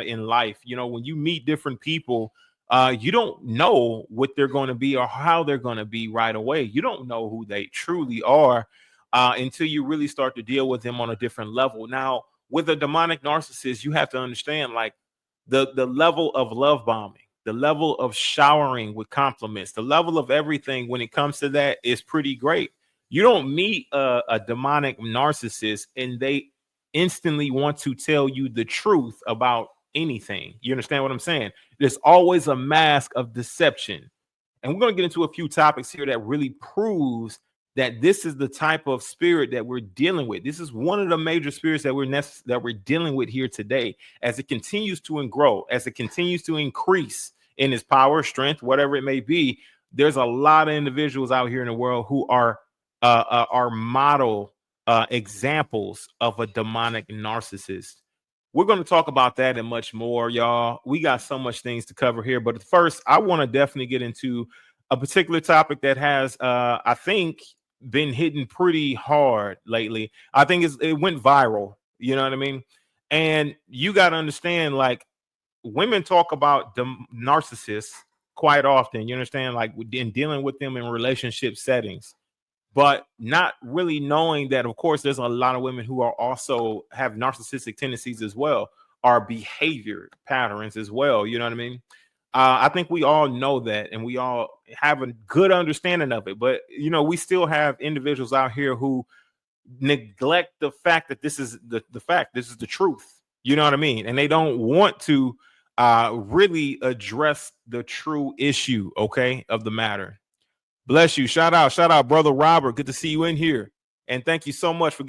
in life. You know, when you meet different people, you don't know what they're going to be or how they're going to be right away. You don't know who they truly are until you really start to deal with them on a different level. Now, with a demonic narcissist, you have to understand like the level of love bombing, the level of showering with compliments, the level of everything when it comes to that is pretty great. You don't meet a demonic narcissist and they instantly want to tell you the truth about anything. You understand what I'm saying? There's always a mask of deception. And we're going to get into a few topics here that really proves that this is the type of spirit that we're dealing with. This is one of the major spirits that we're dealing with here today. As it continues to grow, as it continues to increase in its power, strength, whatever it may be, there's a lot of individuals out here in the world who are model examples of a demonic narcissist. We're going to talk about that and much more, y'all. We got so much things to cover here, but first, I want to definitely get into a particular topic that has, I think, been hitting pretty hard lately. I think it went viral. You know what I mean? And you got to understand, like, women talk about the narcissists quite often. You understand, like, in dealing with them in relationship settings, but not really knowing that, of course, there's a lot of women who are also have narcissistic tendencies as well, or behavior patterns as well. You know what I mean? I think we all know that, and we all have a good understanding of it. But you know, we still have individuals out here who neglect the fact that this is the fact. This is the truth. You know what I mean? And they don't want to really address the true issue, okay, of the matter. Bless you. Shout out, brother Robert. Good to see you in here. And thank you so much for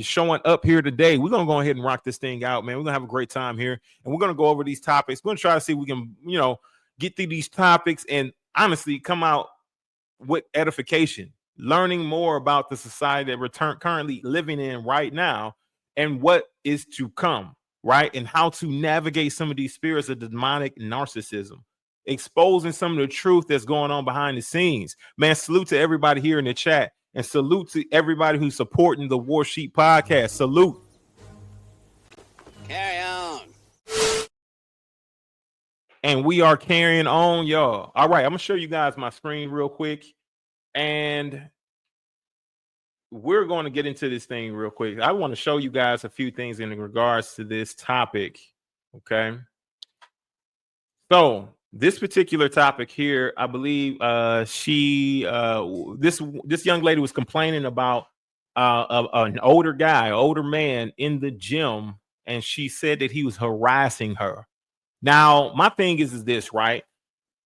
showing up here today. We're gonna go ahead and rock this thing out, man. We're gonna have a great time here, and we're gonna go over these topics. We're gonna try to see if we can, you know, get through these topics and honestly come out with edification, learning more about the society that we're currently living in right now, and what is to come, right? And how to navigate some of these spirits of demonic narcissism, exposing some of the truth that's going on behind the scenes. Man, salute to everybody here in the chat, and salute to everybody who's supporting the War Sheep podcast. Salute. Carry on. And we are carrying on, y'all. All right, I'm gonna show you guys my screen real quick, and we're going to get into this thing real quick. I want to show you guys a few things in regards to this topic. Okay. So this particular topic here, I believe this young lady was complaining about an older man in the gym, and she said that he was harassing her. Now, my thing is this, right?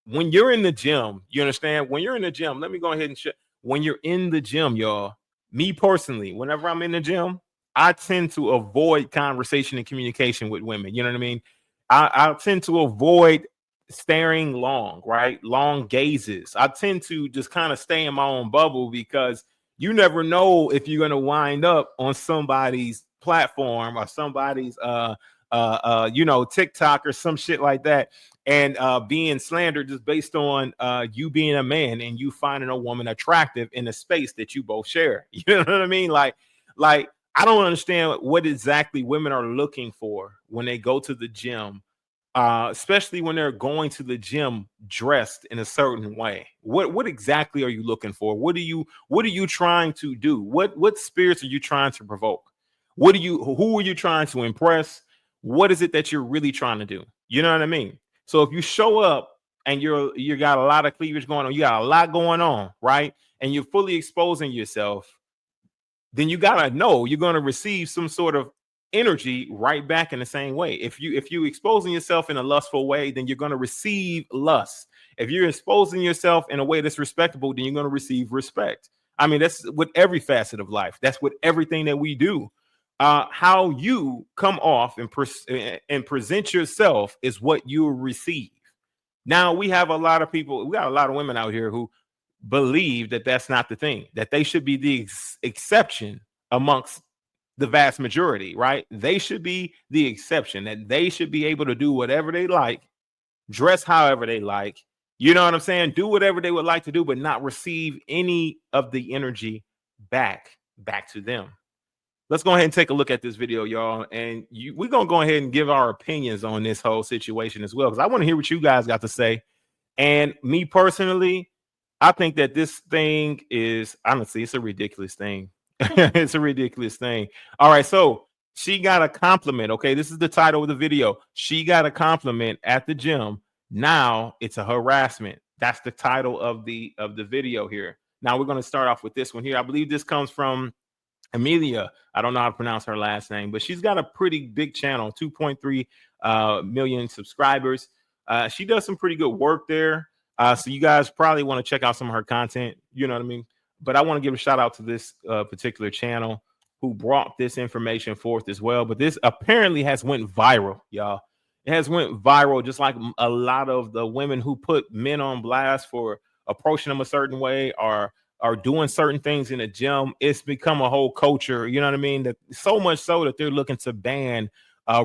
When you're in the gym, you understand? When you're in the gym, let me go ahead and when you're in the gym, y'all, me personally, whenever I'm in the gym, I tend to avoid conversation and communication with women. You know what I mean? I tend to avoid staring long, right? Long gazes. I tend to just kind of stay in my own bubble, because you never know if you're going to wind up on somebody's platform or somebody's TikTok or some shit like that, and being slandered just based on you being a man and you finding a woman attractive in a space that you both share. You know what I mean? Like I don't understand what exactly women are looking for when they go to the gym, especially when they're going to the gym dressed in a certain way. What exactly are you looking for? What are you trying to do? What spirits are you trying to provoke? Who are you trying to impress? What is it that you're really trying to do? You know what I mean? So if you show up and you got a lot of cleavage going on, you got a lot going on, right? And you're fully exposing yourself, then you gotta know you're gonna receive some sort of energy right back in the same way. If you exposing yourself in a lustful way, then you're gonna receive lust. If you're exposing yourself in a way that's respectable, then you're gonna receive respect. I mean, that's with every facet of life. That's with everything that we do. How you come off and present yourself is what you receive. Now we have a lot of people, we got a lot of women out here who believe that that's not the thing, that they should be the exception amongst the vast majority, right? They should be the exception, that they should be able to do whatever they like, dress however they like, you know what I'm saying? Do whatever they would like to do, but not receive any of the energy back to them. let's go ahead and take a look at this video, y'all. And we're going to go ahead and give our opinions on this whole situation as well, because I want to hear what you guys got to say. And me personally, I think that this thing is, honestly, it's a ridiculous thing. It's a ridiculous thing. All right, so she got a compliment. Okay, this is the title of the video. She got a compliment at the gym. Now it's a harassment. That's the title of the video here. Now we're going to start off with this one here. I believe this comes from Amelia. I don't know how to pronounce her last name, but she's got a pretty big channel, 2.3 million subscribers. She does some pretty good work there. So you guys probably want to check out some of her content. You know what I mean? But I want to give a shout out to this particular channel who brought this information forth as well. But this apparently has went viral, y'all. It has went viral, just like a lot of the women who put men on blast for approaching them a certain way or are doing certain things in the gym. It's become a whole culture, you know what I mean? That so much so that they're looking to ban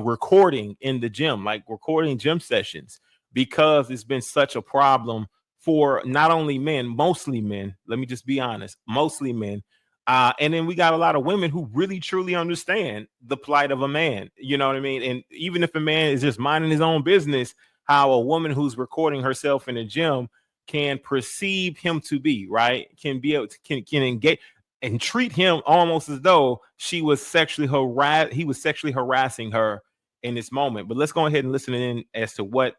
recording in the gym, like recording gym sessions, because it's been such a problem for not only men, mostly men. Let me just be honest, mostly men. And then we got a lot of women who really truly understand the plight of a man. You know what I mean? And even if a man is just minding his own business, how a woman who's recording herself in the gym can perceive him to be, right? Can be able to can engage and treat him almost as though he was sexually harassing her in this moment. But let's go ahead and listen in as to what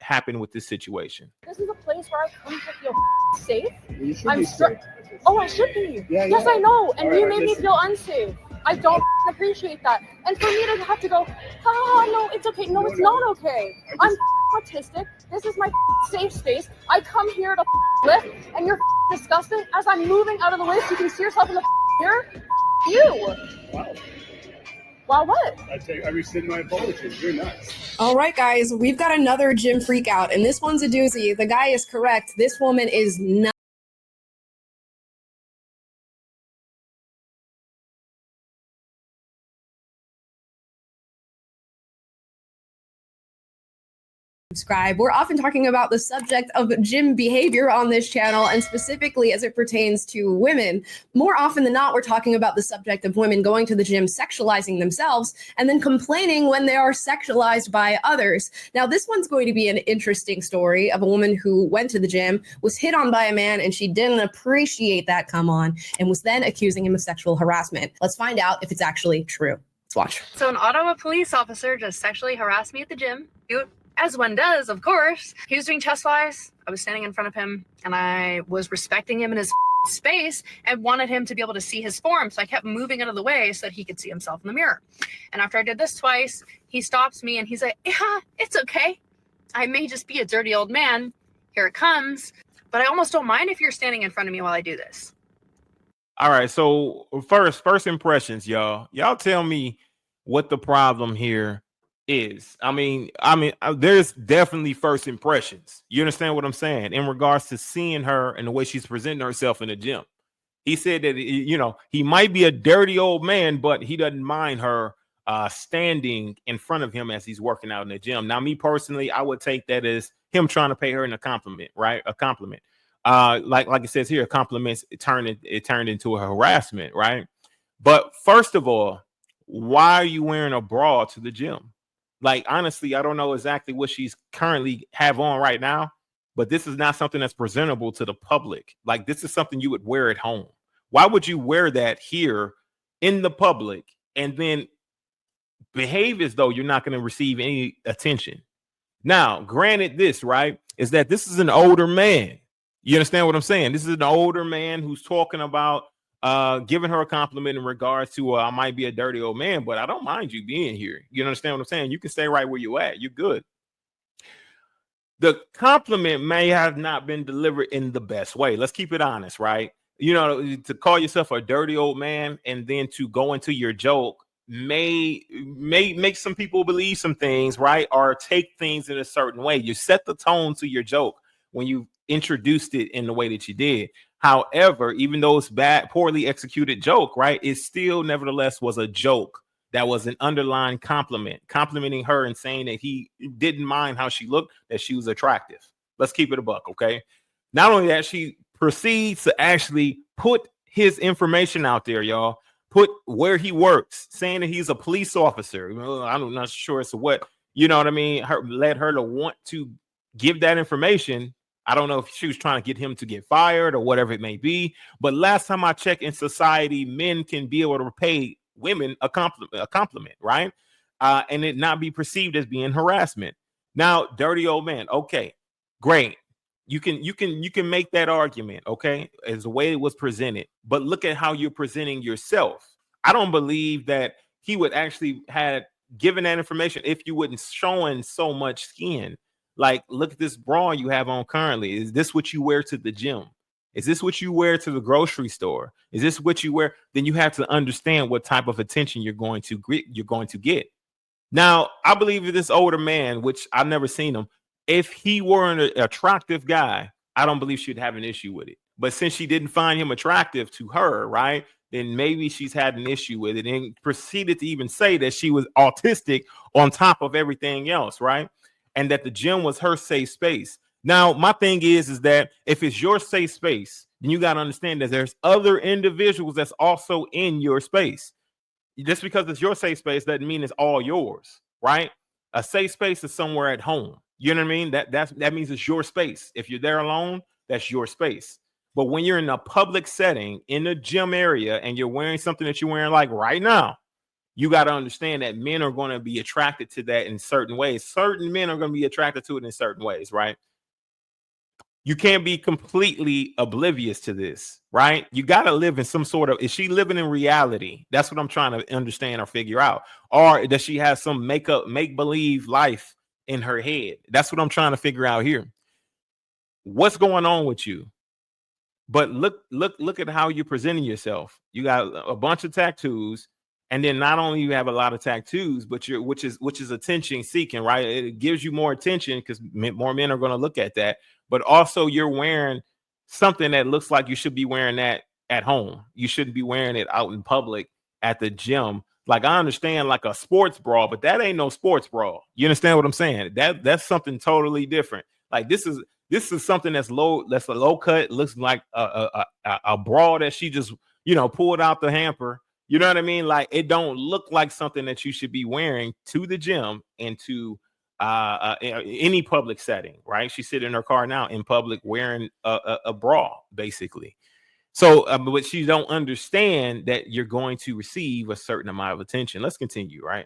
happened with this situation. This is a place where I come to feel safe. I'm safe. Oh, I should be. Yeah, yes, I know. And you made me feel unsafe. I don't appreciate that. And for me to have to go, no, it's okay. No, it's not okay. I'm autistic. This is my safe space. I come here to lift, and you're disgusting. As I'm moving out of the way so you can see yourself in the mirror, you. Wow. Wow, what? I rescind my apologies. You're nuts. All right, guys, we've got another gym freak out, and this one's a doozy. The guy is correct. This woman is not. Subscribe. We're often talking about the subject of gym behavior on this channel, and specifically as it pertains to women. More often than not, we're talking about the subject of women going to the gym, sexualizing themselves, and then complaining when they are sexualized by others. Now, this one's going to be an interesting story of a woman who went to the gym, was hit on by a man, and she didn't appreciate that come on, and was then accusing him of sexual harassment. Let's find out if it's actually true. Let's watch. So an Ottawa police officer just sexually harassed me at the gym. As one does, of course. He was doing chest flies. I was standing in front of him, and I was respecting him in his space and wanted him to be able to see his form. So I kept moving out of the way so that he could see himself in the mirror. And after I did this twice, he stops me and he's like, yeah, it's okay. I may just be a dirty old man. Here it comes. But I almost don't mind if you're standing in front of me while I do this. All right. So first impressions, y'all. Y'all tell me what the problem here is. I mean, there's definitely first impressions. You understand what I'm saying in regards to seeing her and the way she's presenting herself in the gym. He said that, you know, he might be a dirty old man, but he doesn't mind her standing in front of him as he's working out in the gym. Now, me personally, I would take that as him trying to pay her a compliment, right? A compliment. Like it says here, compliments turned into a harassment, right? But first of all, why are you wearing a bra to the gym? Like, honestly, I don't know exactly what she's currently have on right now, but this is not something that's presentable to the public. Like, this is something you would wear at home. Why would you wear that here in the public and then behave as though you're not going to receive any attention? Now, granted, this, right, is that this is an older man. You understand what I'm saying? This is an older man who's talking about giving her a compliment in regards to I might be a dirty old man, but I don't mind you being here. You understand what I'm saying? You can stay right where you at. You're good. The compliment may have not been delivered in the best way. Let's keep it honest, right? You know, to call yourself a dirty old man and then to go into your joke may make some people believe some things, right? Or take things in a certain way. You set the tone to your joke when you introduced it in the way that you did. However, even though it's poorly executed joke, right, it still nevertheless was a joke that was an underlying compliment, complimenting her and saying that he didn't mind how she looked, that she was attractive. Let's keep it a buck, okay? Not only that, she proceeds to actually put his information out there, y'all, put where he works, saying that he's a police officer. I'm not sure as to what, you know what I mean? Led her to want to give that information. I don't know if she was trying to get him to get fired or whatever it may be. But last time I checked, in society, men can be able to pay women a compliment, right? And it not be perceived as being harassment. Now, dirty old man. Okay, great. You can make that argument, okay, as the way it was presented. But look at how you're presenting yourself. I don't believe that he would actually had given that information if you wouldn't showing so much skin. Like, look at this bra you have on currently. Is this what you wear to the gym? Is this what you wear to the grocery store? Is this what you wear? Then you have to understand what type of attention you're going to get. Now, I believe this older man, which I've never seen him, if he were an attractive guy, I don't believe she'd have an issue with it. But since she didn't find him attractive to her, right, then maybe she's had an issue with it, and proceeded to even say that she was autistic on top of everything else, right? And that the gym was her safe space. Now, my thing is that if it's your safe space, then you got to understand that there's other individuals that's also in your space. Just because it's your safe space doesn't mean it's all yours, right? A safe space is somewhere at home. You know what I mean? That means it's your space. If you're there alone, that's your space. But when you're in a public setting, in a gym area, and you're wearing something that you're wearing like right now, you got to understand that men are going to be attracted to that in certain ways. Certain men are going to be attracted to it in certain ways, right? You can't be completely oblivious to this, right? You got to live in some sort of, is she living in reality? That's what I'm trying to understand or figure out. Or does she have some make-believe life in her head? That's what I'm trying to figure out here. What's going on with you? But look at how you're presenting yourself. You got a bunch of tattoos. And then not only you have a lot of tattoos, but which is attention seeking, right? It gives you more attention because more men are going to look at that. But also you're wearing something that looks like you should be wearing that at home. You shouldn't be wearing it out in public at the gym. Like, I understand like a sports bra, but that ain't no sports bra. You understand what I'm saying? That's something totally different. Like this is something that's a low cut. Looks like a bra that she just, pulled out the hamper. You know what I mean? Like, it don't look like something that you should be wearing to the gym and to any public setting, right? She's sitting in her car now in public wearing a bra, basically. So, but you don't understand that you're going to receive a certain amount of attention. Let's continue, right?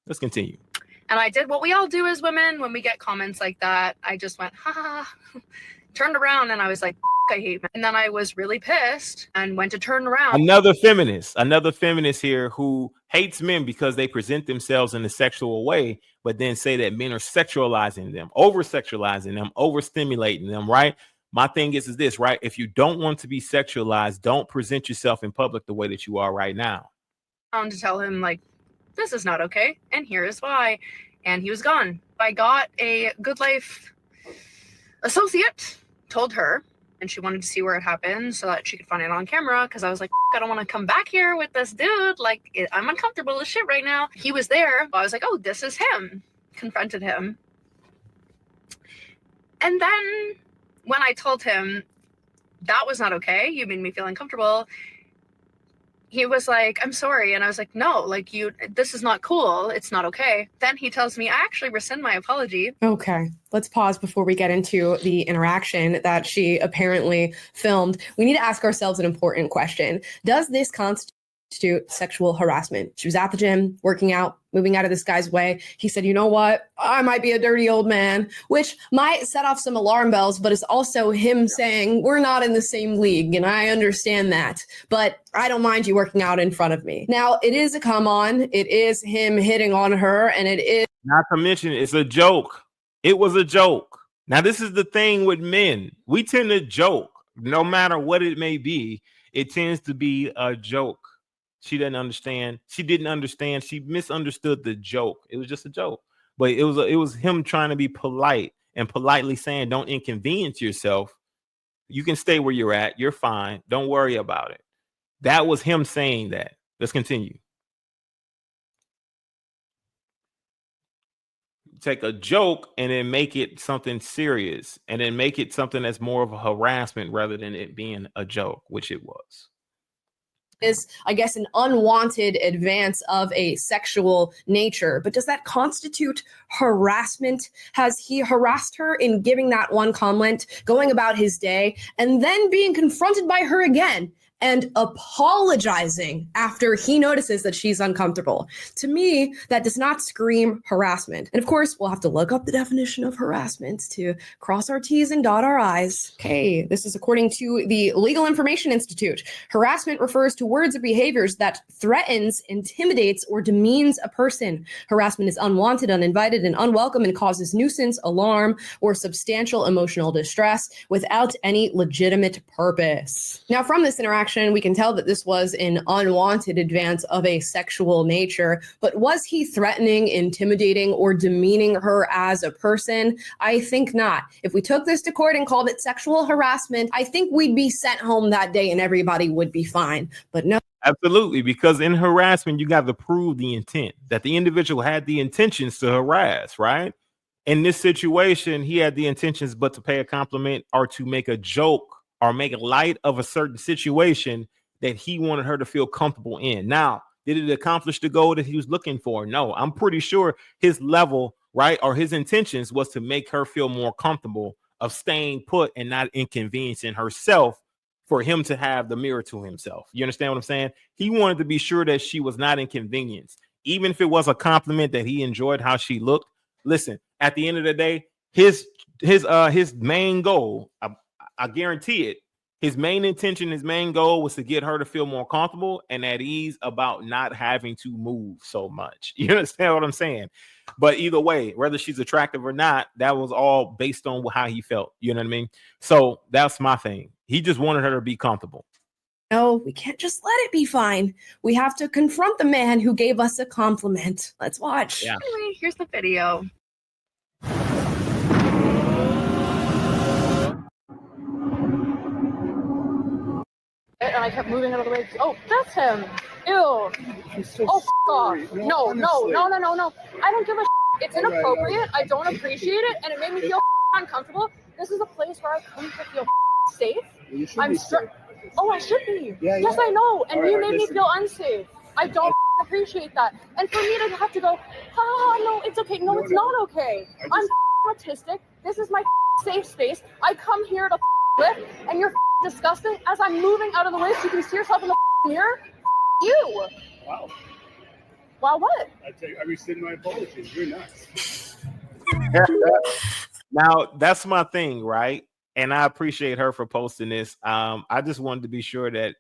Let's continue. And I did what we all do as women when we get comments like that. I just went, ha, turned around, and I was like, I hate men. And then I was really pissed and went to turn around. Another feminist here who hates men because they present themselves in a sexual way, but then say that men are sexualizing them, over-sexualizing them, overstimulating them, right? My thing is this, right? If you don't want to be sexualized, don't present yourself in public the way that you are right now. To tell him, like, this is not okay, and here is why. And he was gone. I got a Good Life associate, told her, and she wanted to see where it happened so that she could find it on camera, because I was like, I don't want to come back here with this dude. Like, I'm uncomfortable as shit right now. He was there. I was like, oh, this is him. Confronted him. And then when I told him that was not okay, you made me feel uncomfortable, he was like, I'm sorry. And I was like, no, like, this is not cool. It's not okay. Then he tells me, I actually rescind my apology. Okay, let's pause before we get into the interaction that she apparently filmed. We need to ask ourselves an important question. Does this constitute sexual harassment? She was at the gym, working out, moving out of this guy's way. He said, you know what? I might be a dirty old man, which might set off some alarm bells, but it's also him saying, we're not in the same league, and I understand that, but I don't mind you working out in front of me. Now, it is a come on. It is him hitting on her, and it is... Not to mention, it's a joke. It was a joke. Now, this is the thing with men. We tend to joke. No matter what it may be, it tends to be a joke. She didn't understand. She didn't understand. She misunderstood the joke. It was just a joke. But it was him trying to be polite and politely saying, don't inconvenience yourself. You can stay where you're at. You're fine. Don't worry about it. That was him saying that. Let's continue. Take a joke and then make it something serious, and then make it something that's more of a harassment rather than it being a joke, which it was. is, I guess, an unwanted advance of a sexual nature. But does that constitute harassment? Has he harassed her in giving that one comment, going about his day, and then being confronted by her again and apologizing after he notices that she's uncomfortable? To me, that does not scream harassment. And of course, we'll have to look up the definition of harassment to cross our T's and dot our I's. Okay, this is according to the Legal Information Institute. Harassment refers to words or behaviors that threatens, intimidates, or demeans a person. Harassment is unwanted, uninvited, and unwelcome and causes nuisance, alarm, or substantial emotional distress without any legitimate purpose. Now, from this interaction, we can tell that this was an unwanted advance of a sexual nature, but was he threatening, intimidating, or demeaning her as a person? I think not. If we took this to court and called it sexual harassment, I think we'd be sent home that day and everybody would be fine. But no. Absolutely, because in harassment, you got to prove the intent, that the individual had the intentions to harass, right? In this situation, he had the intentions but to pay a compliment or to make a joke or make light of a certain situation that he wanted her to feel comfortable in. Now, did it accomplish the goal that he was looking for? No, I'm pretty sure his level, right, or his intentions was to make her feel more comfortable of staying put and not inconveniencing herself for him to have the mirror to himself. You understand what I'm saying? He wanted to be sure that she was not inconvenienced, even if it was a compliment that he enjoyed how she looked. Listen, at the end of the day, his main goal, I guarantee it, his main intention, his main goal was to get her to feel more comfortable and at ease about not having to move so much. You understand what I'm saying? But either way, whether she's attractive or not, that was all based on how he felt. You know what I mean? So that's my thing. He just wanted her to be comfortable. No, we can't just let it be fine. We have to confront the man who gave us a compliment. Let's watch. Yeah. Anyway, here's the video. And I kept moving out of the way. Oh, that's him. Ew. So Oh, f off. sorry. No. Honestly. I don't give a shit. It's inappropriate. I don't appreciate it, and it made me feel uncomfortable. This is a place where I come to feel safe. You should I'm be sure. safe. Oh, I should be. Yeah, Yes, yeah. I know. And All you right, made me listen. feel unsafe. I don't appreciate that. And for me to have to go, no, it's okay. No, No, it's no. not okay. I just- I'm autistic. This is my safe space. I come here to live, and you're disgusting. As I'm moving out of the way so you can see yourself in the mirror, you. Wow. Wow, what? I rescind my apologies. You're nuts. Now, that's my thing, right? And I appreciate her for posting this. I just wanted to be sure that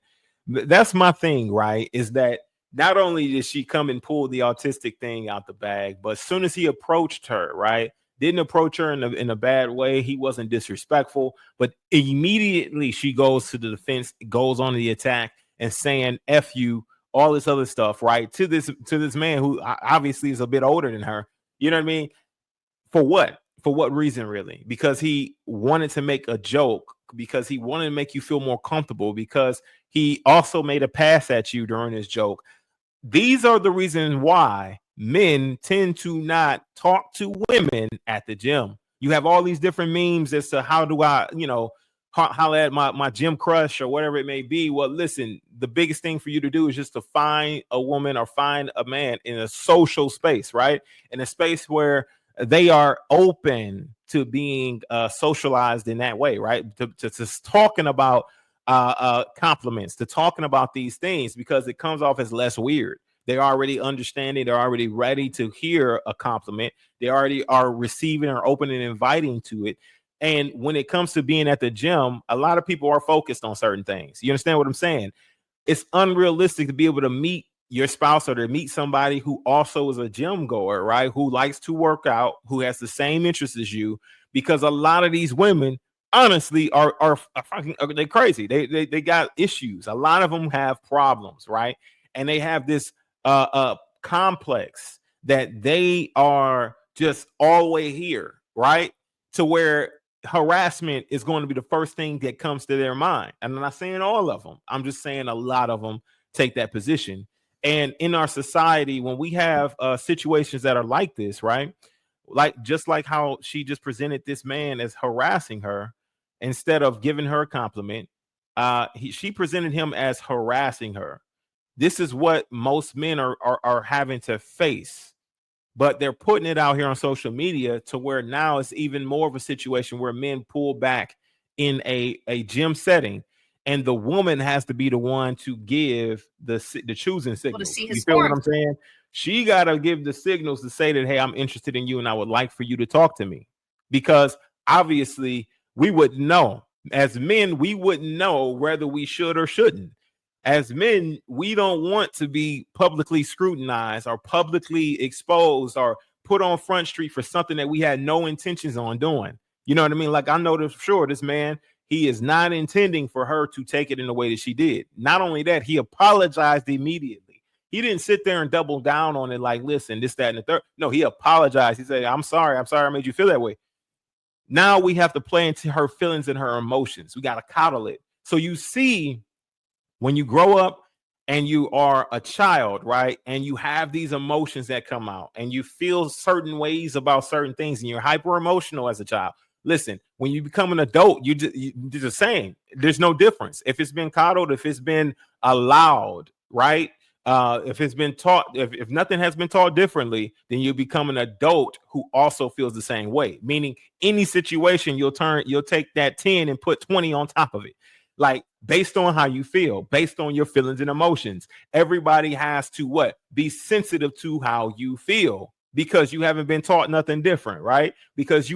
that's my thing, right? Is that not only did she come and pull the autistic thing out the bag, but as soon as he approached her, right? Didn't approach her in a bad way. He wasn't disrespectful, but immediately she goes to the defense, goes on the attack and saying F you, all this other stuff, right? To this man who obviously is a bit older than her. You know what I mean? For what? For what reason, really? Because he wanted to make a joke, because he wanted to make you feel more comfortable, because he also made a pass at you during his joke. These are the reasons why men tend to not talk to women at the gym. You have all these different memes as to how do I, holler at my gym crush or whatever it may be. Well, listen, the biggest thing for you to do is just to find a woman or find a man in a social space, right? In a space where they are open to being socialized in that way, right? To talking about compliments, to talking about these things, because it comes off as less weird. They're already understanding. They're already ready to hear a compliment. They already are receiving or open and inviting to it. And when it comes to being at the gym, a lot of people are focused on certain things. You understand what I'm saying? It's unrealistic to be able to meet your spouse or to meet somebody who also is a gym goer, right? Who likes to work out, who has the same interests as you, because a lot of these women, honestly, are fucking, they're crazy. They got issues. A lot of them have problems, right? And they have this complex that they are just all the way here, right? To where harassment is going to be the first thing that comes to their mind. And I'm not saying all of them. I'm just saying a lot of them take that position. And in our society, when we have situations that are like this, right? Just like how she just presented this man as harassing her, instead of giving her a compliment, she presented him as harassing her. This is what most men are having to face. But they're putting it out here on social media to where now it's even more of a situation where men pull back in a gym setting, and the woman has to be the one to give the choosing signals. see You his feel what form. I'm saying? She got to give the signals to say that, hey, I'm interested in you and I would like for you to talk to me. Because obviously we would know. As men, we wouldn't know whether we should or shouldn't. As men, we don't want to be publicly scrutinized or publicly exposed or put on Front Street for something that we had no intentions on doing. You know what I mean? Like, I know for sure this man, he is not intending for her to take it in the way that she did. Not only that, he apologized immediately. He didn't sit there and double down on it like, listen, this, that, and the third. No, he apologized. He said, I'm sorry I made you feel that way. Now we have to play into her feelings and her emotions. We got to coddle it. So you see, when you grow up and you are a child, right, and you have these emotions that come out and you feel certain ways about certain things and you're hyper emotional as a child. Listen, when you become an adult, you're the same. There's no difference. If it's been coddled, if it's been allowed, right? If it's been taught, if nothing has been taught differently, then you become an adult who also feels the same way. Meaning, any situation you'll take that 10 and put 20 on top of it. Like, based on how you feel, based on your feelings and emotions. Everybody has to be sensitive to how you feel, because you haven't been taught nothing different, right? Because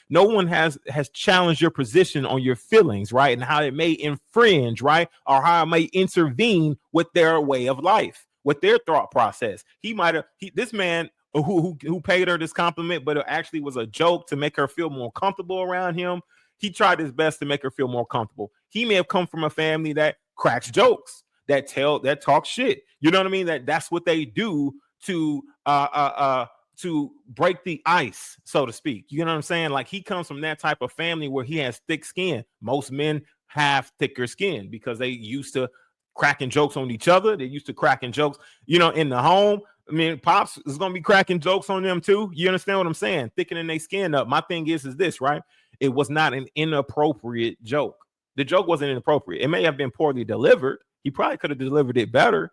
no one has challenged your position on your feelings, right? And how it may infringe, right? Or how it may intervene with their way of life, with their thought process. This man who paid her this compliment, but it actually was a joke to make her feel more comfortable around him. He tried his best to make her feel more comfortable. He may have come from a family that cracks jokes, that talk shit. You know what I mean? That's what they do to break the ice, so to speak. You know what I'm saying? Like, he comes from that type of family where he has thick skin. Most men have thicker skin because they used to cracking jokes on each other. They used to cracking jokes, in the home. I mean, pops is going to be cracking jokes on them too. You understand what I'm saying? Thickening their skin up. My thing is this, right? It was not an inappropriate joke. The joke wasn't inappropriate. It may have been poorly delivered. He probably could have delivered it better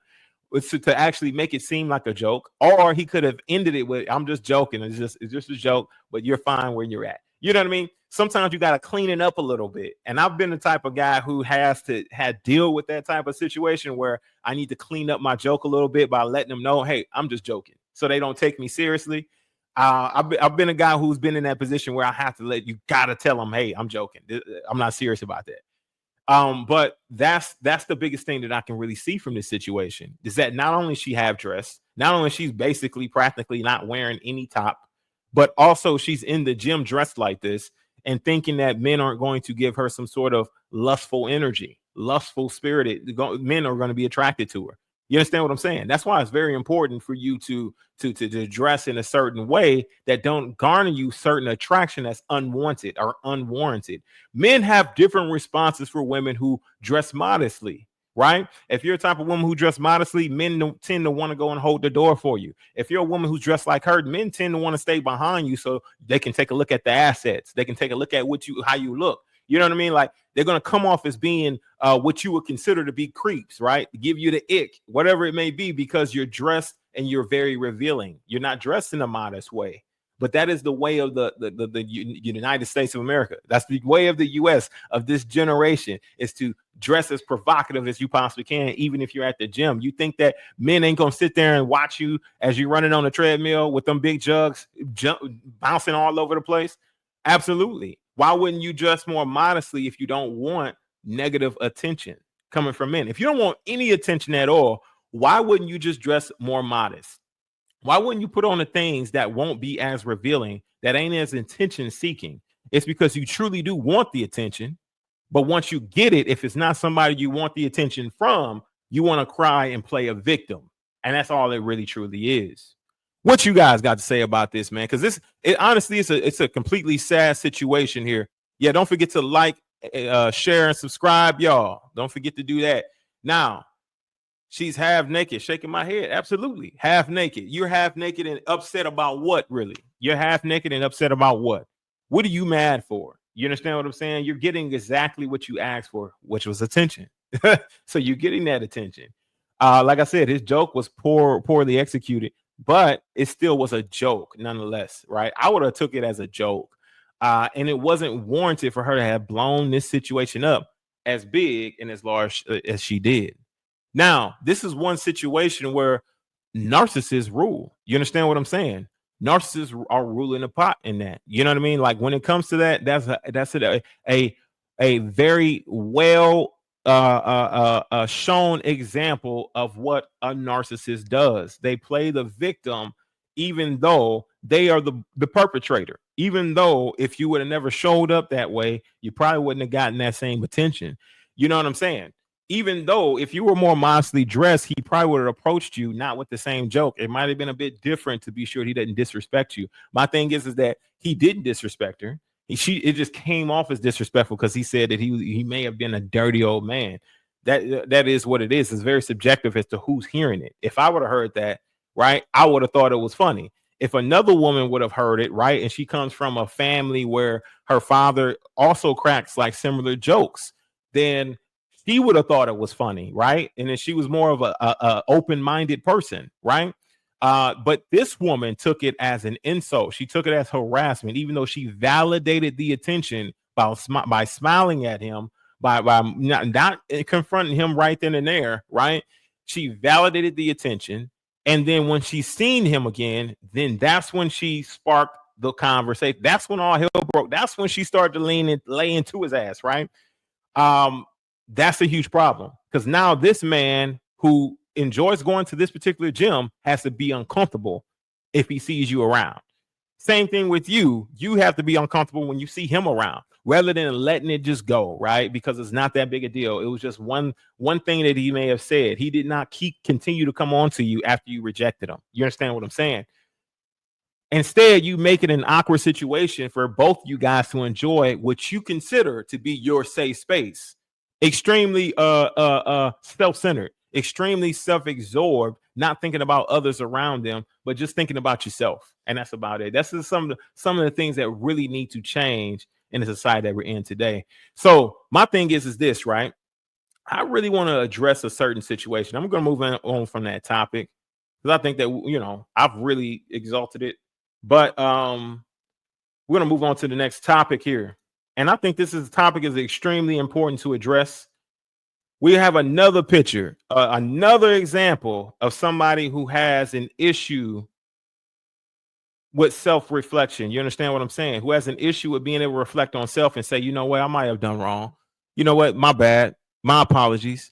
to actually make it seem like a joke, or he could have ended it with, I'm just joking. It's just a joke, but you're fine where you're at. You know what I mean? Sometimes you got to clean it up a little bit. And I've been the type of guy who had deal with that type of situation where I need to clean up my joke a little bit by letting them know, hey, I'm just joking, so they don't take me seriously. I've been a guy who's been in that position where I have to you got to tell them, hey, I'm joking. I'm not serious about that. But that's the biggest thing that I can really see from this situation is that not only she have dressed, not only she's basically practically not wearing any top, but also she's in the gym dressed like this and thinking that men aren't going to give her some sort of lustful energy, lustful spirited. Men are going to be attracted to her. You understand what I'm saying? That's why it's very important for you to dress in a certain way that don't garner you certain attraction that's unwanted or unwarranted. Men have different responses for women who dress modestly, right? If you're a type of woman who dress modestly, men tend to want to go and hold the door for you. If you're a woman who's dressed like her, men tend to want to stay behind you so they can take a look at the assets. They can take a look at how you look. You know what I mean? Like, they're going to come off as being what you would consider to be creeps, right? Give you the ick, whatever it may be, because you're dressed and you're very revealing. You're not dressed in a modest way, but that is the way of the United States of America. That's the way of the U.S. of this generation, is to dress as provocative as you possibly can, even if you're at the gym. You think that men ain't going to sit there and watch you as you're running on a treadmill with them big jugs bouncing all over the place? Absolutely. Why wouldn't you dress more modestly if you don't want negative attention coming from men? If you don't want any attention at all, why wouldn't you just dress more modest? Why wouldn't you put on the things that won't be as revealing, that ain't as attention seeking? It's because you truly do want the attention. But once you get it, if it's not somebody you want the attention from, you want to cry and play a victim. And that's all it really truly is. What you guys got to say about this, man? Because honestly, it's a completely sad situation here. Yeah, don't forget to like, share, and subscribe, y'all. Don't forget to do that. Now, she's half naked, shaking my head. Absolutely, half naked. You're half naked and upset about what? Really, you're half naked and upset about what? What are you mad for? You understand what I'm saying? You're getting exactly what you asked for, which was attention. So you're getting that attention. Like I said, his joke was poorly executed, but it still was a joke nonetheless, right? I would have took it as a joke. And it wasn't warranted for her to have blown this situation up as big and as large as she did. Now, this is one situation where narcissists rule. You understand what I'm saying? Narcissists are ruling the pot in that. You know what I mean? Like when it comes to that, that's a very well shown example of what a narcissist does. They play the victim, even though they are the perpetrator. Even though if you would have never showed up that way, you probably wouldn't have gotten that same attention. You know what I'm saying? Even though if you were more modestly dressed, he probably would have approached you not with the same joke. It might have been a bit different to be sure he didn't disrespect you. My thing is that he didn't disrespect her. It just came off as disrespectful because he said that he may have been a dirty old man. That is what it is. It's very subjective as to who's hearing it. If I would have heard that, right, I would have thought it was funny. If another woman would have heard it, right, and she comes from a family where her father also cracks like similar jokes, then she would have thought it was funny, right? And then she was more of a open-minded person, right? But this woman took it as an insult. She took it as harassment, even though she validated the attention by smiling at him, by not confronting him right then and there, right? She validated the attention. And then when she seen him again, then that's when she sparked the conversation. That's when all hell broke. That's when she started to lay into his ass, right? That's a huge problem because now this man who enjoys going to this particular gym has to be uncomfortable if he sees you around. Same thing with you. You have to be uncomfortable when you see him around rather than letting it just go, right? Because it's not that big a deal. It was just one thing that he may have said. He did not continue to come on to you after you rejected him. You understand what I'm saying? Instead, you make it an awkward situation for both you guys to enjoy what you consider to be your safe space. Extremely self-centered, extremely self-absorbed, not thinking about others around them, but just thinking about yourself. And that's about it. That's just some of the things that really need to change in the society that we're in today. So my thing is this, right? I really want to address a certain situation. I'm going to move on from that topic because I think that, you know, I've really exalted it. But we're going to move on to the next topic here. And I think this topic is extremely important to address. We have another picture, another example of somebody who has an issue with self-reflection. You understand what I'm saying? Who has an issue with being able to reflect on self and say, you know what, I might have done wrong. You know what, my bad. My apologies.